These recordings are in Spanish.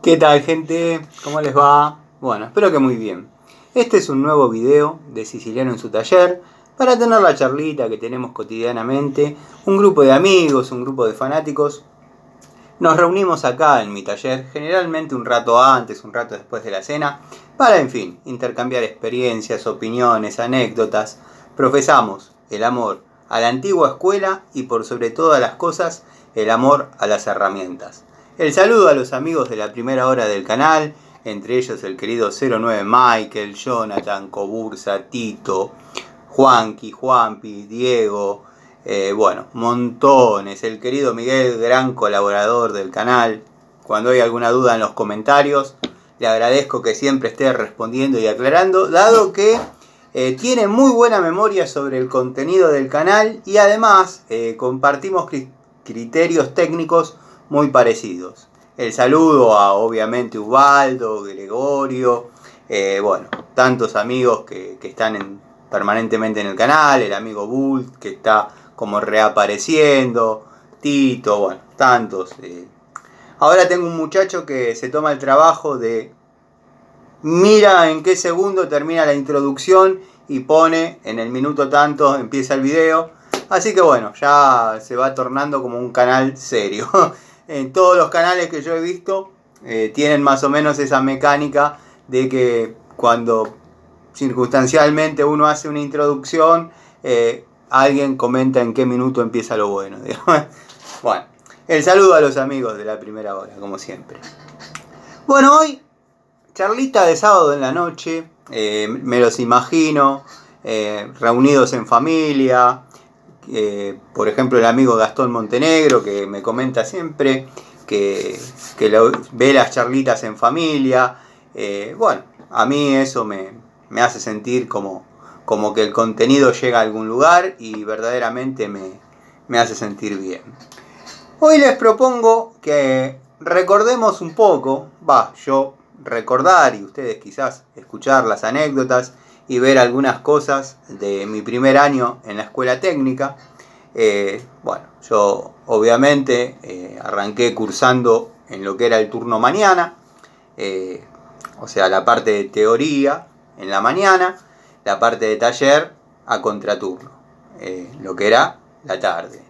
¿Qué tal, gente? ¿Cómo les va? Bueno, espero que muy bien. Este es un nuevo video de Siciliano en su taller para tener la charlita que tenemos cotidianamente. Un grupo de amigos, un grupo de fanáticos. Nos reunimos acá en mi taller, generalmente un rato antes, un rato después de la cena, para, en fin, intercambiar experiencias, opiniones, anécdotas. Profesamos el amor a la antigua escuela y, por sobre todas las cosas, el amor a las herramientas. El saludo a los amigos de la primera hora del canal, entre ellos el querido 09 Michael, Jonathan, Cobursa, Tito, Juanqui, Juanpi, Diego, bueno, montones. El querido Miguel, gran colaborador del canal. Cuando hay alguna duda en los comentarios, le agradezco que siempre esté respondiendo y aclarando, dado que tiene muy buena memoria sobre el contenido del canal y además compartimos criterios técnicos muy parecidos. El saludo a, obviamente, Ubaldo, Gregorio, bueno, tantos amigos que están permanentemente en el canal, el amigo Bult, que está como reapareciendo, Tito, bueno, tantos. Ahora tengo un muchacho que se toma el trabajo de mira en qué segundo termina la introducción y pone en el minuto tanto empieza el video. Así que bueno, ya se va tornando como un canal serio. En todos los canales que yo he visto tienen más o menos esa mecánica de que cuando circunstancialmente uno hace una introducción, alguien comenta en qué minuto empieza lo bueno. Bueno, el saludo a los amigos de la primera hora, como siempre. Bueno, hoy, charlita de sábado en la noche, me los imagino, reunidos en familia. Por ejemplo, el amigo Gastón Montenegro, que me comenta siempre que ve las charlitas en familia. Bueno, a mí eso me hace sentir como que el contenido llega a algún lugar y verdaderamente me hace sentir bien. Hoy les propongo que recordemos un poco, yo recordar y ustedes quizás escuchar las anécdotas y ver algunas cosas de mi primer año en la escuela técnica. Bueno, yo obviamente arranqué cursando en lo que era el turno mañana, o sea, la parte de teoría en la mañana, la parte de taller a contraturno, lo que era la tarde.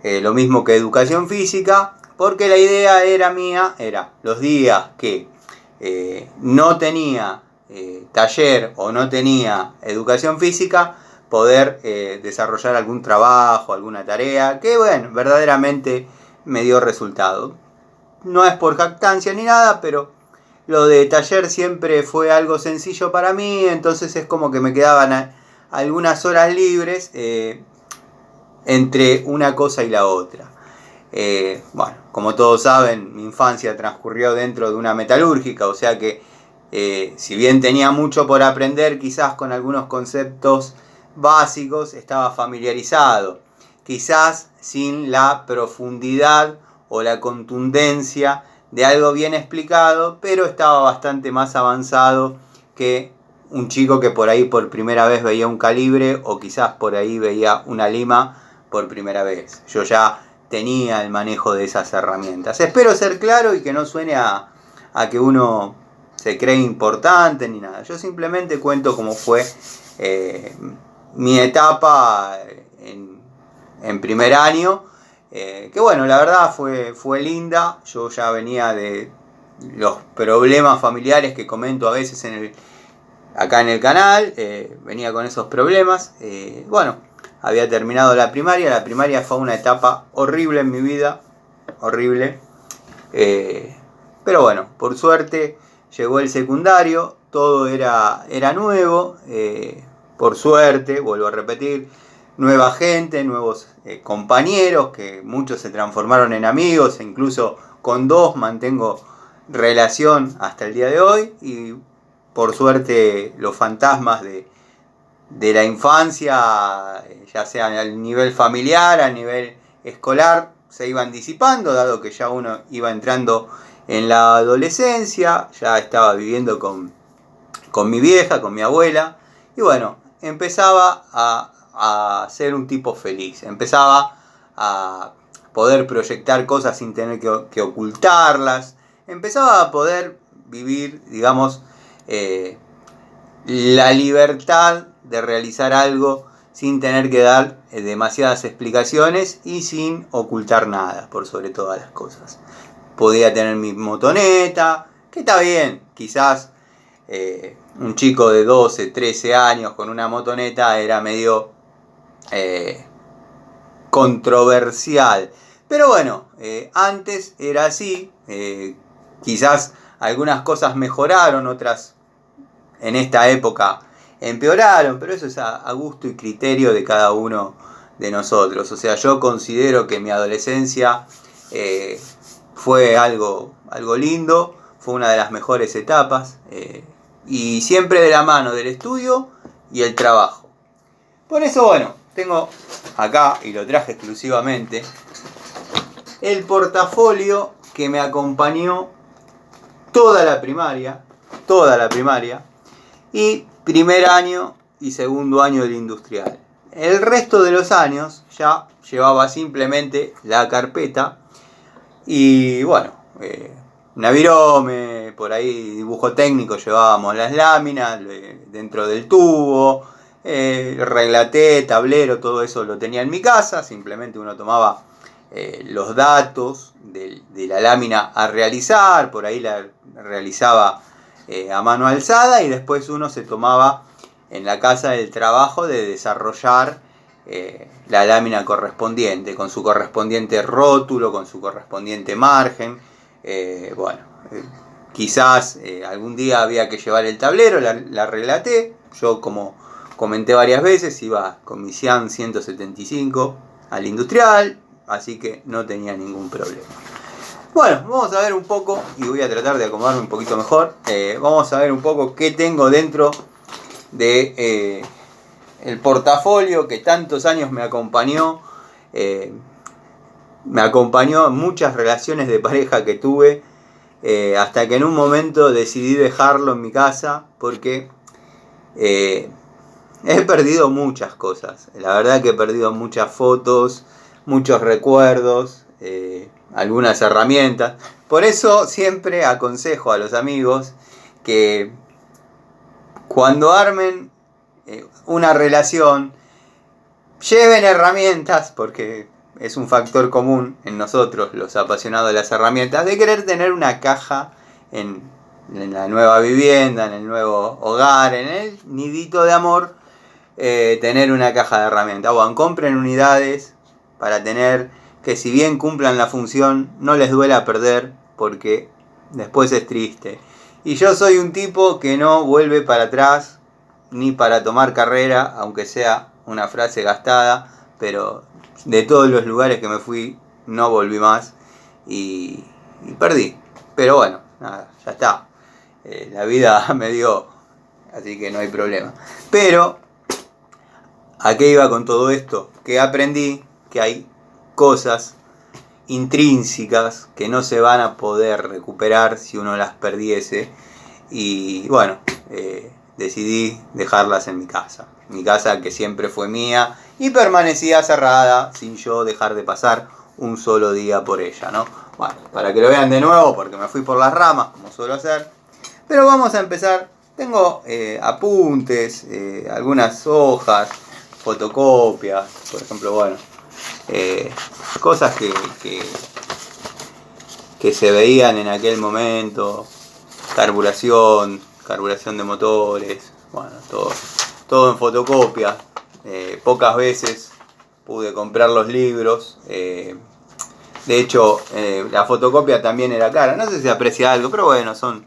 Lo mismo que educación física, porque la idea era los días que no tenía taller o no tenía educación física, poder desarrollar algún trabajo, alguna tarea, que bueno, verdaderamente me dio resultado. No es por jactancia ni nada, pero lo de taller siempre fue algo sencillo para mí, entonces es como que me quedaban algunas horas libres entre una cosa y la otra. Bueno, como todos saben, mi infancia transcurrió dentro de una metalúrgica, o sea que si bien tenía mucho por aprender, quizás con algunos conceptos básicos estaba familiarizado, quizás sin la profundidad o la contundencia de algo bien explicado, pero estaba bastante más avanzado que un chico que por ahí por primera vez veía un calibre o quizás por ahí veía una lima por primera vez. Yo ya tenía el manejo de esas herramientas. Espero ser claro y que no suene a que uno se cree importante ni nada. Yo simplemente cuento cómo fue mi etapa en primer año, que bueno, la verdad fue linda. Yo ya venía de los problemas familiares que comento a veces acá en el canal, venía con esos problemas. Bueno, había terminado la primaria fue una etapa horrible en mi vida, horrible. Pero bueno, por suerte llegó el secundario, todo era nuevo, por suerte, vuelvo a repetir, nueva gente, nuevos compañeros, que muchos se transformaron en amigos, e incluso con 2 mantengo relación hasta el día de hoy, y por suerte los fantasmas de la infancia, ya sea a nivel familiar, a nivel escolar, se iban disipando, dado que ya uno iba entrando en la adolescencia, ya estaba viviendo con mi vieja, con mi abuela, y bueno, empezaba a ser un tipo feliz, empezaba a poder proyectar cosas sin tener que ocultarlas, empezaba a poder vivir, digamos, la libertad de realizar algo sin tener que dar demasiadas explicaciones y sin ocultar nada, por sobre todas las cosas. Podía tener mi motoneta, que está bien, quizás un chico de 12, 13 años con una motoneta era medio controversial. Pero bueno, antes era así, quizás algunas cosas mejoraron, otras en esta época empeoraron, pero eso es a gusto y criterio de cada uno de nosotros. O sea, yo considero que mi adolescencia fue algo lindo, fue una de las mejores etapas, y siempre de la mano del estudio y el trabajo. Por eso, bueno, tengo acá, y lo traje exclusivamente, el portafolio que me acompañó toda la primaria, y primer año y segundo año del industrial. El resto de los años ya llevaba simplemente la carpeta y bueno, Navirome, por ahí dibujo técnico, llevábamos las láminas dentro del tubo, reglaté, tablero, todo eso lo tenía en mi casa, simplemente uno tomaba los datos de la lámina a realizar, por ahí la realizaba a mano alzada y después uno se tomaba en la casa el trabajo de desarrollar la lámina correspondiente, con su correspondiente rótulo, con su correspondiente margen. Quizás algún día había que llevar el tablero, la relaté. Yo, como comenté varias veces, iba con mi Cian 175 al industrial, así que no tenía ningún problema. Bueno, vamos a ver un poco, y voy a tratar de acomodarme un poquito mejor. Vamos a ver un poco qué tengo dentro de el portafolio que tantos años me acompañó. Me acompañó en muchas relaciones de pareja que tuve, hasta que en un momento decidí dejarlo en mi casa porque he perdido muchas cosas. La verdad que he perdido muchas fotos, muchos recuerdos, algunas herramientas. Por eso siempre aconsejo a los amigos que cuando armen una relación, lleven herramientas, porque es un factor común en nosotros, los apasionados de las herramientas, de querer tener una caja en la nueva vivienda, en el nuevo hogar, en el nidito de amor, tener una caja de herramientas. Bueno, compren unidades para tener, que si bien cumplan la función, no les duela perder, porque después es triste. Y yo soy un tipo que no vuelve para atrás, ni para tomar carrera, aunque sea una frase gastada, pero de todos los lugares que me fui, no volví más y perdí. Pero bueno, nada, ya está. La vida me dio, así que no hay problema. Pero, ¿a qué iba con todo esto? Que aprendí que hay cosas intrínsecas que no se van a poder recuperar si uno las perdiese. Y bueno, decidí dejarlas en mi casa. Mi casa, que siempre fue mía y permanecía cerrada sin yo dejar de pasar un solo día por ella, ¿no? Bueno, para que lo vean de nuevo, porque me fui por las ramas, como suelo hacer. Pero vamos a empezar. Tengo apuntes, algunas hojas, fotocopias, por ejemplo, bueno, cosas que se veían en aquel momento, carburación de motores, bueno, todo en fotocopia. Pocas veces pude comprar los libros. De hecho, la fotocopia también era cara. No sé si se aprecia algo, pero bueno, son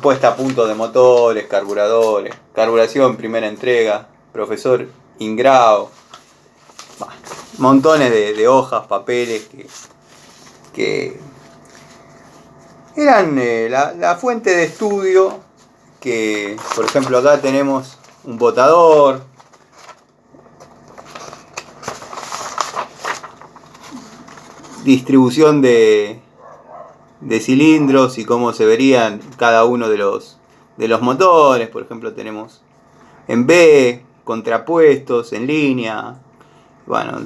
puesta a punto de motores, carburadores, carburación, primera entrega, profesor Ingrao. Montones de hojas, papeles que eran la fuente de estudio. Que, por ejemplo, acá tenemos un botador, distribución de cilindros y cómo se verían cada uno de los motores. Por ejemplo, tenemos en B, contrapuestos, en línea, bueno,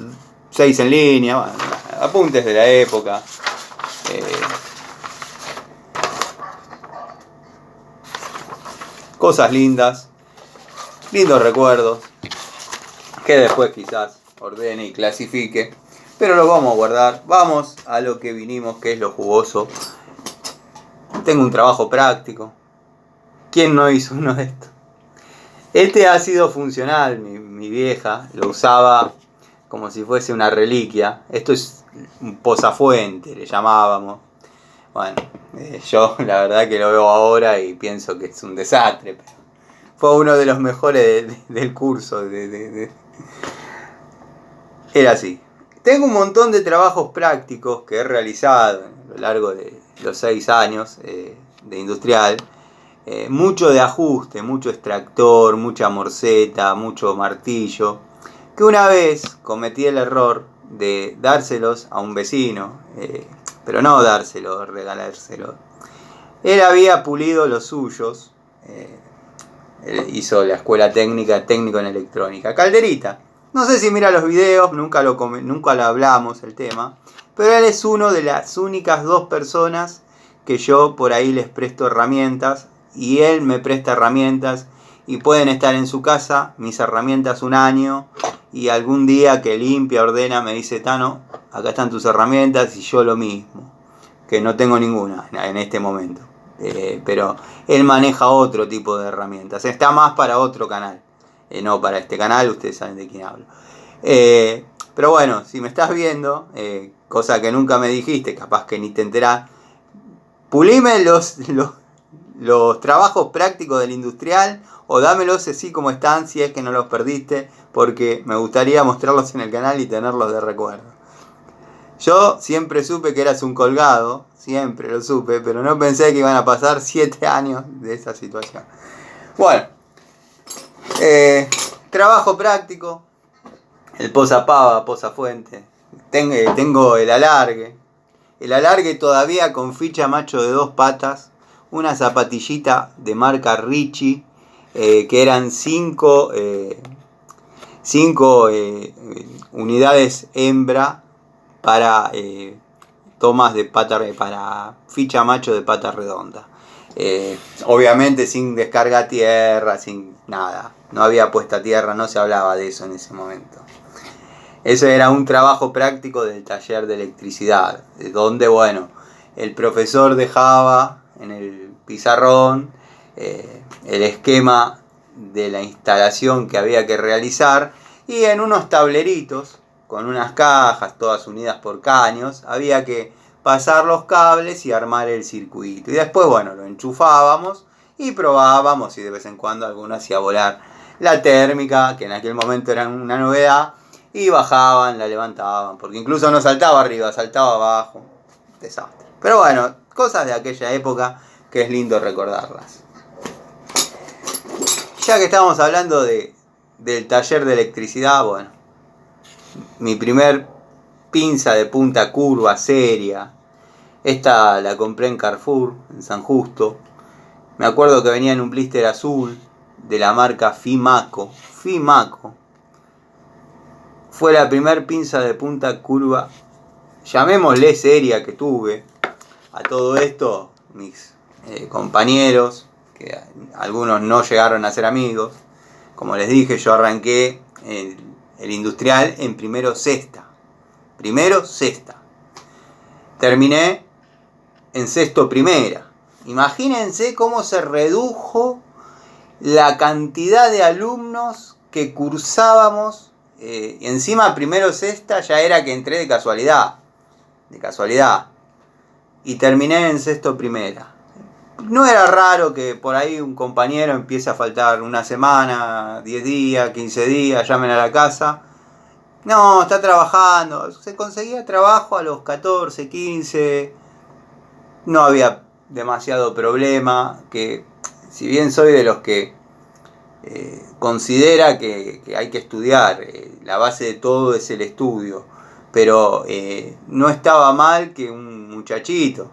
6 en línea, bueno, apuntes de la época. cosas lindas, lindos recuerdos, que después quizás ordene y clasifique, pero lo vamos a guardar. Vamos a lo que vinimos, que es lo jugoso. Tengo un trabajo práctico. ¿Quién no hizo uno de estos? Este ha sido funcional, mi vieja lo usaba como si fuese una reliquia. Esto es un posafuente, le llamábamos. Bueno, yo la verdad que lo veo ahora y pienso que es un desastre, pero fue uno de los mejores del curso. Era así. Tengo un montón de trabajos prácticos que he realizado a lo largo de los 6 años de industrial. Mucho de ajuste, mucho extractor, mucha morceta, mucho martillo, que una vez cometí el error de dárselos a un vecino, pero no dárselo, regalárselo. Él había pulido los suyos, él hizo la escuela técnica, técnico en electrónica, Calderita. No sé si mira los videos, nunca lo hablamos el tema, pero él es uno de las únicas 2 personas que yo por ahí les presto herramientas, y él me presta herramientas, y pueden estar en su casa mis herramientas un año, y algún día que limpia, ordena, me dice: Tano, acá están tus herramientas, y yo lo mismo, que no tengo ninguna en este momento. Pero él maneja otro tipo de herramientas, está más para otro canal, no para este canal, ustedes saben de quién hablo. Pero bueno, si me estás viendo, cosa que nunca me dijiste, capaz que ni te enterás, pulime los trabajos prácticos del industrial, o dámelos así como están si es que no los perdiste, porque me gustaría mostrarlos en el canal y tenerlos de recuerdo. Yo siempre supe que eras un colgado, siempre lo supe, pero no pensé que iban a pasar 7 años de esa situación. Bueno, trabajo práctico, el posapava, posafuente, tengo el alargue todavía con ficha macho de 2 patas, una zapatillita de marca Richie, que eran 5 unidades hembra para tomas de pata, para ficha macho de pata redonda. Obviamente sin descarga a tierra, sin nada. No había puesta a tierra, no se hablaba de eso en ese momento. Eso era un trabajo práctico del taller de electricidad, donde, bueno, el profesor dejaba en el pizarrón el esquema de la instalación que había que realizar, y en unos tableritos con unas cajas todas unidas por caños había que pasar los cables y armar el circuito, y después, bueno, lo enchufábamos y probábamos, y de vez en cuando alguno hacía volar la térmica, que en aquel momento era una novedad, y bajaban, la levantaban, porque incluso no saltaba arriba, saltaba abajo. Desastre. Pero bueno, cosas de aquella época que es lindo recordarlas. Ya que estábamos hablando del taller de electricidad, bueno, mi primer pinza de punta curva seria, esta la compré en Carrefour, en San Justo. Me acuerdo que venía en un blister azul de la marca Fimaco. Fue la primer pinza de punta curva, llamémosle seria, que tuve. A todo esto, mis compañeros, que algunos no llegaron a ser amigos, como les dije, yo arranqué el industrial en primero sexta. Terminé en sexto primera. Imagínense cómo se redujo la cantidad de alumnos que cursábamos. Encima primero sexta ya era que entré de casualidad, y terminé en sexto primera. No era raro que por ahí un compañero empiece a faltar una semana, 10 días, 15 días, llamen a la casa. No, está trabajando. Se conseguía trabajo a los 14, 15. No había demasiado problema. Que si bien soy de los que considera que hay que estudiar, la base de todo es el estudio, pero no estaba mal que un muchachito,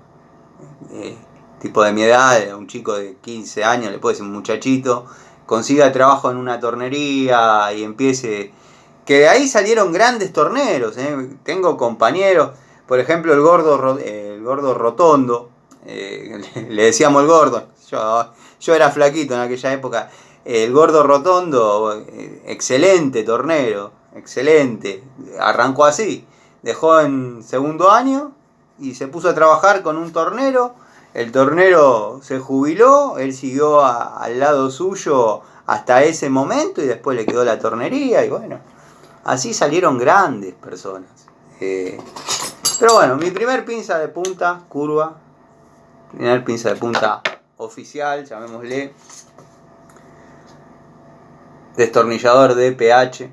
tipo de mi edad, un chico de 15 años, le puedo decir un muchachito, consiga trabajo en una tornería y empiece, que de ahí salieron grandes torneros. Tengo compañeros, por ejemplo el gordo Rotondo, le decíamos el gordo. Yo era flaquito en aquella época. El gordo Rotondo, excelente tornero, excelente. Arrancó así. Dejó en segundo año y se puso a trabajar con un tornero. El tornero se jubiló, él siguió al lado suyo hasta ese momento y después le quedó la tornería y bueno, así salieron grandes personas. Pero bueno, mi primer pinza de punta, curva, primer pinza de punta oficial, llamémosle, destornillador de PH.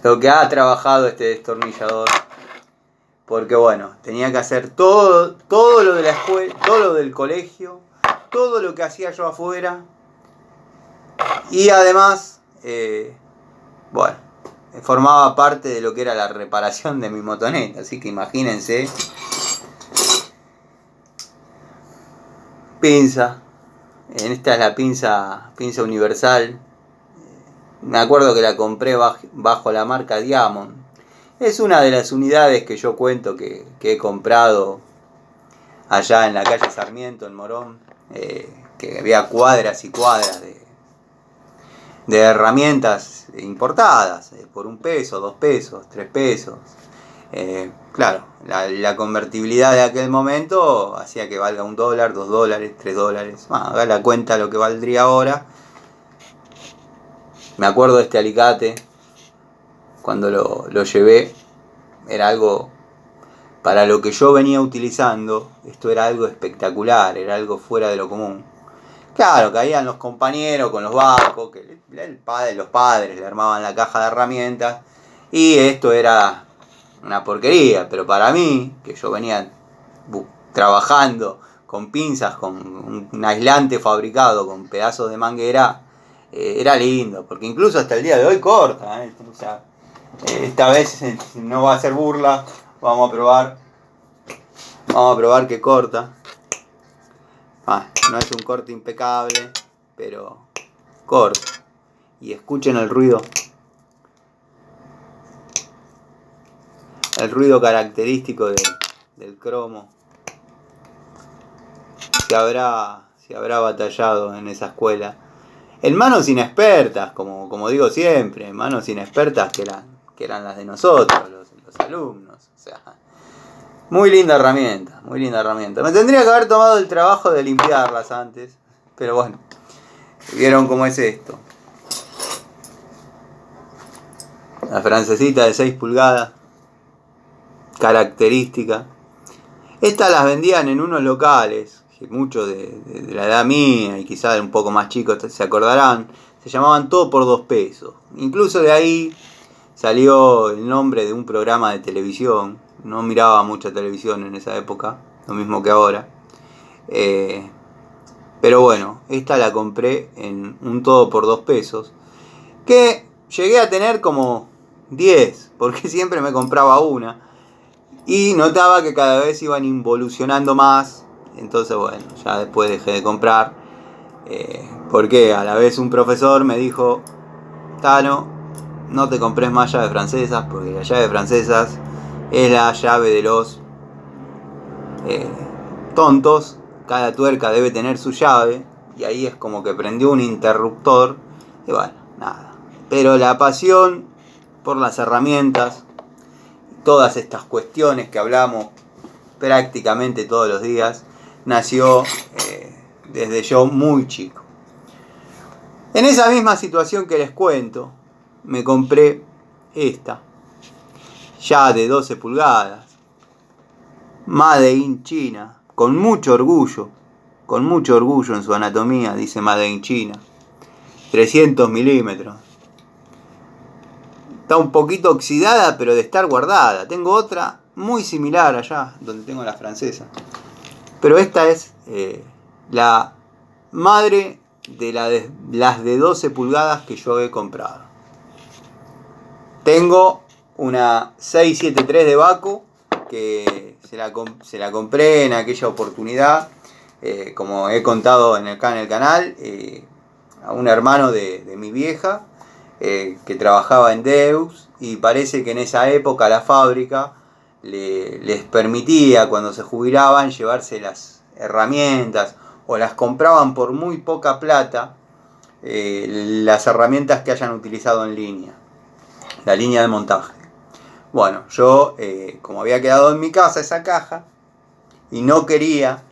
Lo que ha trabajado este destornillador, porque bueno, tenía que hacer todo lo de la escuela, todo lo del colegio, todo lo que hacía yo afuera y además, bueno, formaba parte de lo que era la reparación de mi motoneta, así que imagínense. Pinza, esta es la pinza universal. Me acuerdo que la compré bajo la marca Diamond. Es una de las unidades que yo cuento que he comprado allá en la calle Sarmiento, en Morón, que había cuadras y cuadras de herramientas importadas, por $1, $2, $3. Claro, la convertibilidad de aquel momento hacía que valga $1, $2, $3. Haga la cuenta lo que valdría ahora. Me acuerdo de este alicate, cuando lo llevé, era algo, para lo que yo venía utilizando, esto era algo espectacular, era algo fuera de lo común. Claro, caían los compañeros con los barcos, que los padres le armaban la caja de herramientas, y esto era una porquería, pero para mí, que yo venía trabajando con pinzas, con un aislante fabricado con pedazos de manguera, era lindo, porque incluso hasta el día de hoy corta, o sea, esta vez no va a ser burla, vamos a probar que corta. No es un corte impecable, pero corta. Y escuchen el ruido característico del cromo. Se habrá batallado en esa escuela. En manos inexpertas, como digo siempre, manos inexpertas que eran las de nosotros, los alumnos. O sea, muy linda herramienta, muy linda herramienta. Me tendría que haber tomado el trabajo de limpiarlas antes, pero bueno, vieron cómo es esto. La francesita de 6 pulgadas, característica. Estas las vendían en unos locales, que muchos de la edad mía y quizás un poco más chicos se acordarán, se llamaban Todo por $2. Incluso de ahí salió el nombre de un programa de televisión. No miraba mucha televisión en esa época, lo mismo que ahora. Pero bueno, esta la compré en un Todo por $2, que llegué a tener como 10, porque siempre me compraba una. Y notaba que cada vez iban involucionando más. Entonces bueno, ya después dejé de comprar. Porque a la vez un profesor me dijo: Tano, no te compres más llaves francesas, porque la llave francesas es la llave de los tontos. Cada tuerca debe tener su llave. Y ahí es como que prendió un interruptor. Y bueno, nada. Pero la pasión por las herramientas, todas estas cuestiones que hablamos prácticamente todos los días, nació desde yo muy chico. En esa misma situación que les cuento, me compré esta, ya de 12 pulgadas, Made in China, con mucho orgullo en su anatomía, dice Made in China, 300 milímetros. Está un poquito oxidada, pero de estar guardada. Tengo otra muy similar allá, donde tengo la francesa. Pero esta es la madre de las de 12 pulgadas que yo he comprado. Tengo una 673 de Baco, que se la compré en aquella oportunidad, como he contado acá en el canal, a un hermano de mi vieja, que trabajaba en Deus, y parece que en esa época la fábrica les permitía cuando se jubilaban llevarse las herramientas o las compraban por muy poca plata, las herramientas que hayan utilizado en línea, la línea de montaje. Bueno, yo como había quedado en mi casa esa caja y no quería,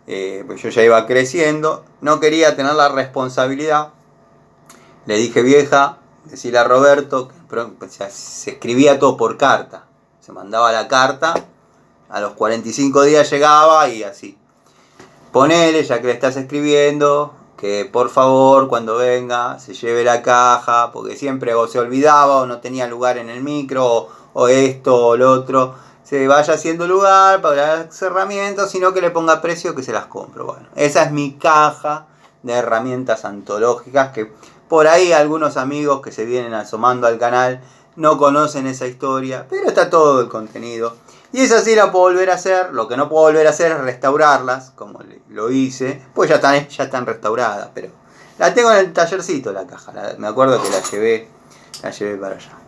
pues yo ya iba creciendo, no quería tener la responsabilidad, le dije: vieja, decirle a Roberto, que se escribía todo por carta, se mandaba la carta, a los 45 días llegaba y así. Ponele, ya que le estás escribiendo, que por favor cuando venga se lleve la caja, porque siempre o se olvidaba o no tenía lugar en el micro, o esto o lo otro, se vaya haciendo lugar para las herramientas, sino que le ponga precio que se las compro. Bueno, esa es mi caja de herramientas antológicas, que por ahí algunos amigos que se vienen asomando al canal no conocen esa historia, pero está todo el contenido. Y esa sí la puedo volver a hacer. Lo que no puedo volver a hacer es restaurarlas, como lo hice, pues ya están restauradas, pero la tengo en el tallercito la caja. Me acuerdo que la llevé para allá.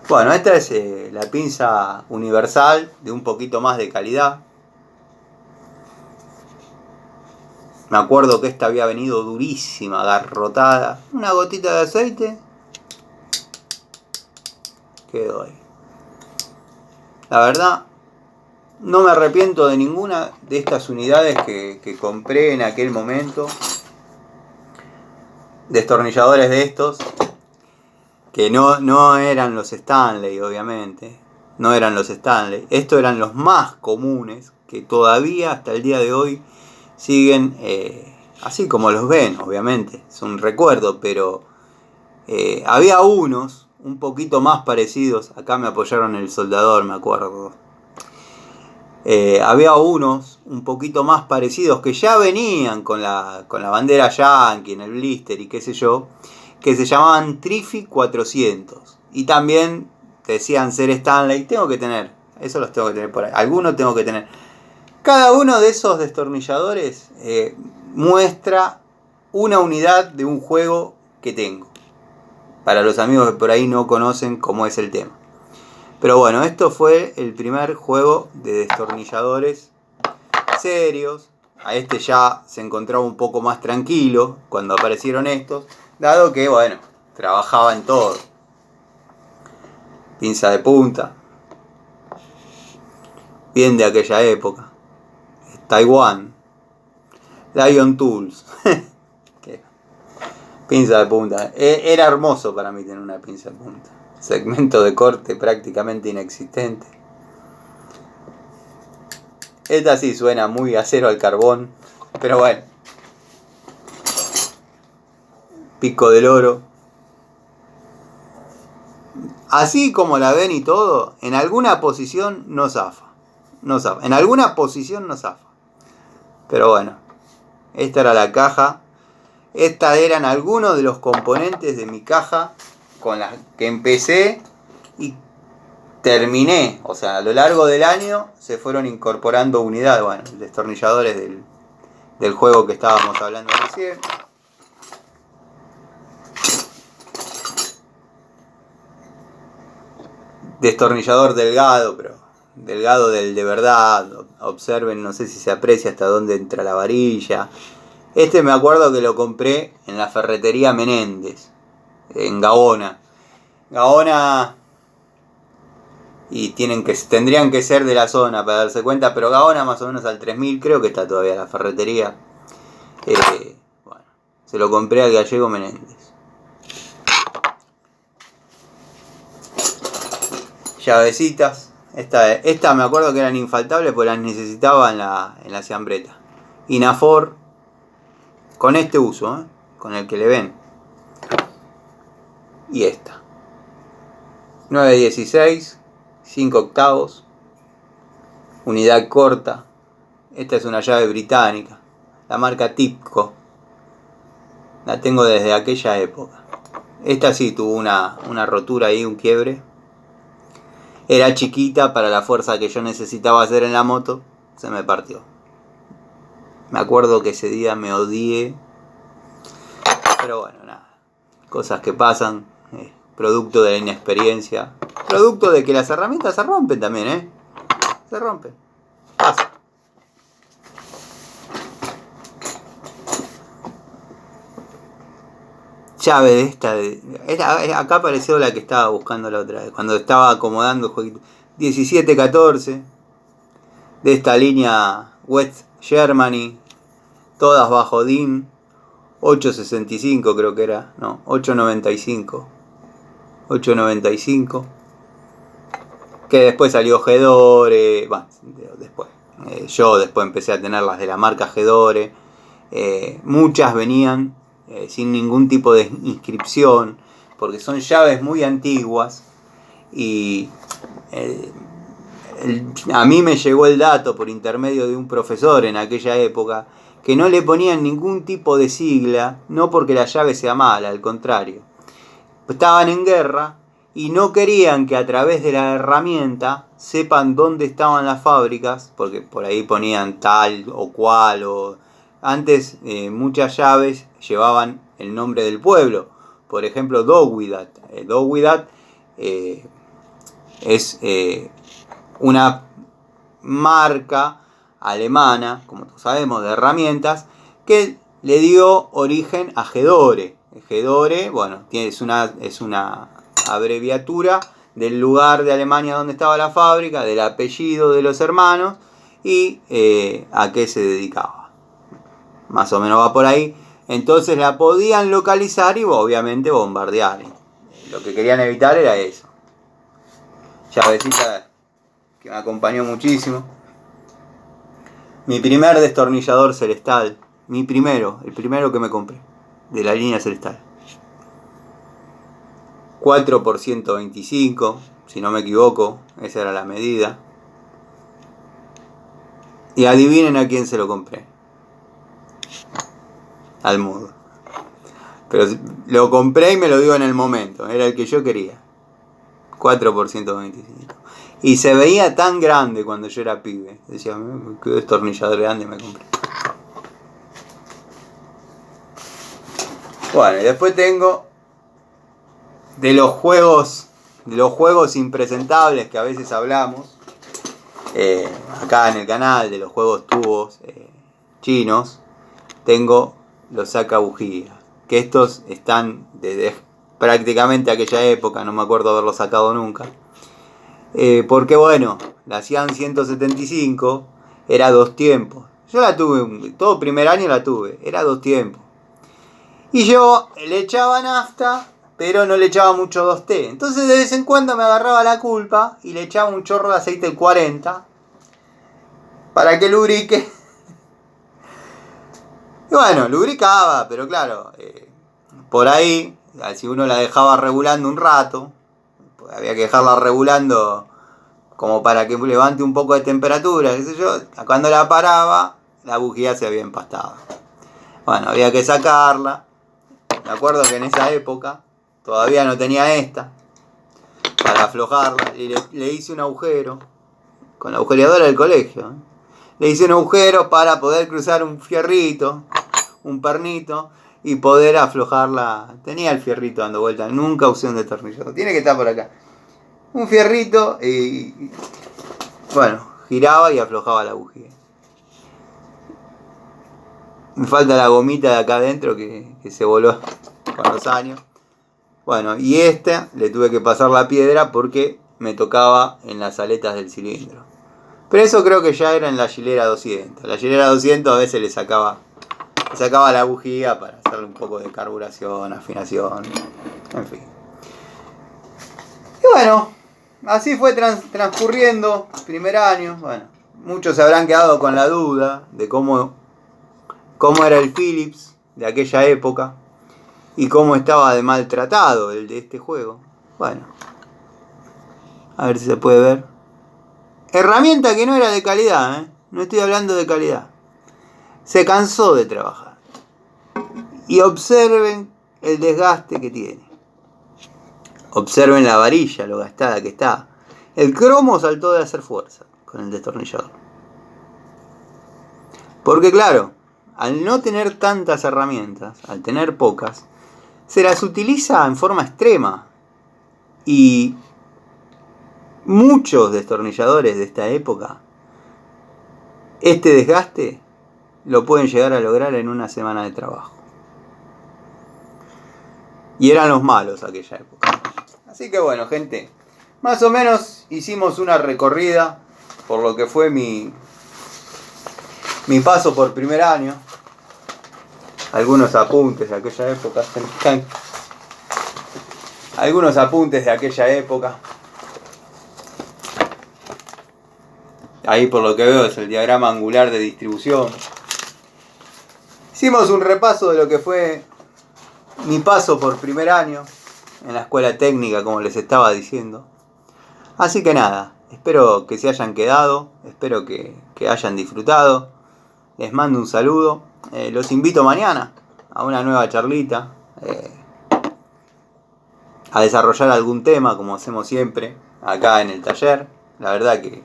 Bueno, esta es la pinza universal de un poquito más de calidad. Me acuerdo que esta había venido durísima, agarrotada. Una gotita de aceite. Quedó ahí. La verdad, no me arrepiento de ninguna de estas unidades que compré en aquel momento. Destornilladores de estos, que no eran los Stanley, obviamente. No eran los Stanley. Estos eran los más comunes, que todavía hasta el día de hoy siguen así como los ven, obviamente. Es un recuerdo, pero había unos un poquito más parecidos. Acá me apoyaron el soldador, me acuerdo. Había unos un poquito más parecidos que ya venían con la bandera yankee en el blister y qué sé yo, que se llamaban Triffic 400 y también decían ser Stanley. Tengo que tener, eso los tengo que tener por ahí, algunos tengo que tener. Cada uno de esos destornilladores muestra una unidad de un juego que tengo, para los amigos que por ahí no conocen cómo es el tema. Pero bueno, esto fue el primer juego de destornilladores serios. A este ya se encontraba un poco más tranquilo cuando aparecieron estos, dado que, bueno, trabajaba en todo. Pinza de punta, bien de aquella época. Taiwan, Lion Tools. Pinza de punta. Era hermoso para mí tener una pinza de punta. Segmento de corte prácticamente inexistente. Esta sí suena muy acero al carbón, pero bueno. Pico del oro. Así como la ven y todo, en alguna posición no zafa. No zafa. En alguna posición no zafa. Pero bueno, esta era la caja. Estas eran algunos de los componentes de mi caja con las que empecé y terminé. O sea, a lo largo del año se fueron incorporando unidades. Bueno, destornilladores del juego que estábamos hablando recién. Destornillador delgado, pero delgado del de verdad. Observen, no sé si se aprecia hasta dónde entra la varilla. Este me acuerdo que lo compré en la ferretería Menéndez, en Gaona. Gaona, y tendrían que ser de la zona para darse cuenta, pero Gaona más o menos al 3000, creo que está todavía la ferretería. Bueno, se lo compré al gallego Menéndez. Llavecitas. Esta me acuerdo que eran infaltables porque las necesitaba en la ciambreta. Inafor, con este uso, con el que le ven. Y esta. 916, 5 octavos, unidad corta. Esta es una llave británica, la marca Tipco. La tengo desde aquella época. Esta sí tuvo una rotura ahí, un quiebre. Era chiquita para la fuerza que yo necesitaba hacer en la moto. Se me partió. Me acuerdo que ese día me odié. Pero bueno, nada. Cosas que pasan. Producto de la inexperiencia. Producto de que las herramientas se rompen también, se rompe. Pasa. Llave de esta. Acá apareció la que estaba buscando la otra vez. Cuando estaba acomodando el jueguito. 17-14. De esta línea West Germany. Todas bajo DIN. 8.65 creo que era. No, 8.95. 8.95. Que después salió Gedore. Bueno, después. Yo después empecé a tener las de la marca Gedore. Muchas venían sin ningún tipo de inscripción, porque son llaves muy antiguas. Y a mí me llegó el dato por intermedio de un profesor en aquella época, que no le ponían ningún tipo de sigla, no porque la llave sea mala, al contrario. Estaban en guerra y no querían que a través de la herramienta sepan dónde estaban las fábricas, porque por ahí ponían tal o cual. Antes muchas llaves llevaban el nombre del pueblo. Por ejemplo, Dogwidat. Dogwidat es una marca alemana, como todos sabemos, de herramientas, que le dio origen a Gedore. Gedore, bueno, es una abreviatura del lugar de Alemania donde estaba la fábrica, del apellido de los hermanos y a qué se dedicaba. Más o menos va por ahí. Entonces la podían localizar y obviamente bombardear. Lo que querían evitar era eso. Llavecita que me acompañó muchísimo. Mi primer destornillador Celestal. El primero que me compré. De la línea Celestal. 4 por 125, si no me equivoco. Esa era la medida. Y adivinen a quién se lo compré. Al mudo. Pero lo compré y me lo dio en el momento. Era el que yo quería. 4 por 125. Y se veía tan grande cuando yo era pibe. Decía, qué destornillador grande me compré. Bueno, y después tengo de los juegos impresentables que a veces hablamos. Acá en el canal, de los juegos tubos chinos. Tengo los sacabujías. Que estos están desde prácticamente aquella época. No me acuerdo haberlos sacado nunca. Porque bueno, la Cian 175 era 2 tiempos. Yo la tuve, todo primer año la tuve, era 2 tiempos. Y yo le echaba nafta, pero no le echaba mucho 2T. Entonces de vez en cuando me agarraba la culpa y le echaba un chorro de aceite 40 para que lubrique. Y bueno, lubricaba, pero claro, por ahí, si uno la dejaba regulando un rato, había que dejarla regulando como para que levante un poco de temperatura, qué sé yo. Cuando la paraba, la bujía se había empastado. Bueno, había que sacarla. Me acuerdo que en esa época todavía no tenía esta para aflojarla y le hice un agujero con la agujereadora del colegio. Le hice un agujero para poder cruzar un fierrito, un pernito, y poder aflojarla. Tenía el fierrito dando vuelta, nunca usé un destornillador. Tiene que estar por acá. Un fierrito y bueno, giraba y aflojaba la bujía. Me falta la gomita de acá adentro que se voló con los años. Bueno, y le tuve que pasar la piedra porque me tocaba en las aletas del cilindro. Pero eso creo que ya era en la Gilera 200. La Gilera 200 a veces le sacaba la bujía para hacerle un poco de carburación, afinación, en fin. Y bueno, así fue transcurriendo primer año. Bueno, muchos se habrán quedado con la duda de cómo era el Philips de aquella época y cómo estaba de maltratado el de este juego. Bueno, a ver si se puede ver. Herramienta que no era de calidad, no estoy hablando de calidad. Se cansó de trabajar. Y observen el desgaste que tiene. Observen la varilla, lo gastada que está. El cromo saltó de hacer fuerza con el destornillador. Porque claro, al no tener tantas herramientas, al tener pocas, se las utiliza en forma extrema. Y muchos destornilladores de esta época, este desgaste lo pueden llegar a lograr en una semana de trabajo. Y eran los malos aquella época. Así que bueno, gente, más o menos hicimos una recorrida por lo que fue mi paso por primer año. Algunos apuntes de aquella época. Algunos apuntes de aquella época. Ahí por lo que veo es el diagrama angular de distribución. Hicimos un repaso de lo que fue mi paso por primer año en la escuela técnica, como les estaba diciendo. Así que nada, espero que se hayan quedado, espero que hayan disfrutado. Les mando un saludo. Los invito mañana a una nueva charlita, a desarrollar algún tema, como hacemos siempre, acá en el taller. La verdad que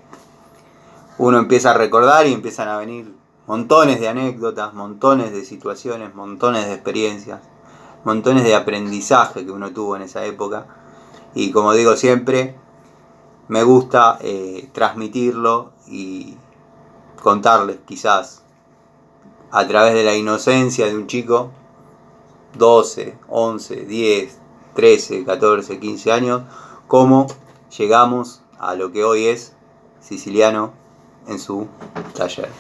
uno empieza a recordar y empiezan a venir montones de anécdotas, montones de situaciones, montones de experiencias, montones de aprendizaje que uno tuvo en esa época. Y como digo siempre, me gusta transmitirlo y contarles quizás a través de la inocencia de un chico, 12, 11, 10, 13, 14, 15 años, cómo llegamos a lo que hoy es Siciliano en su taller.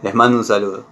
Les mando un saludo.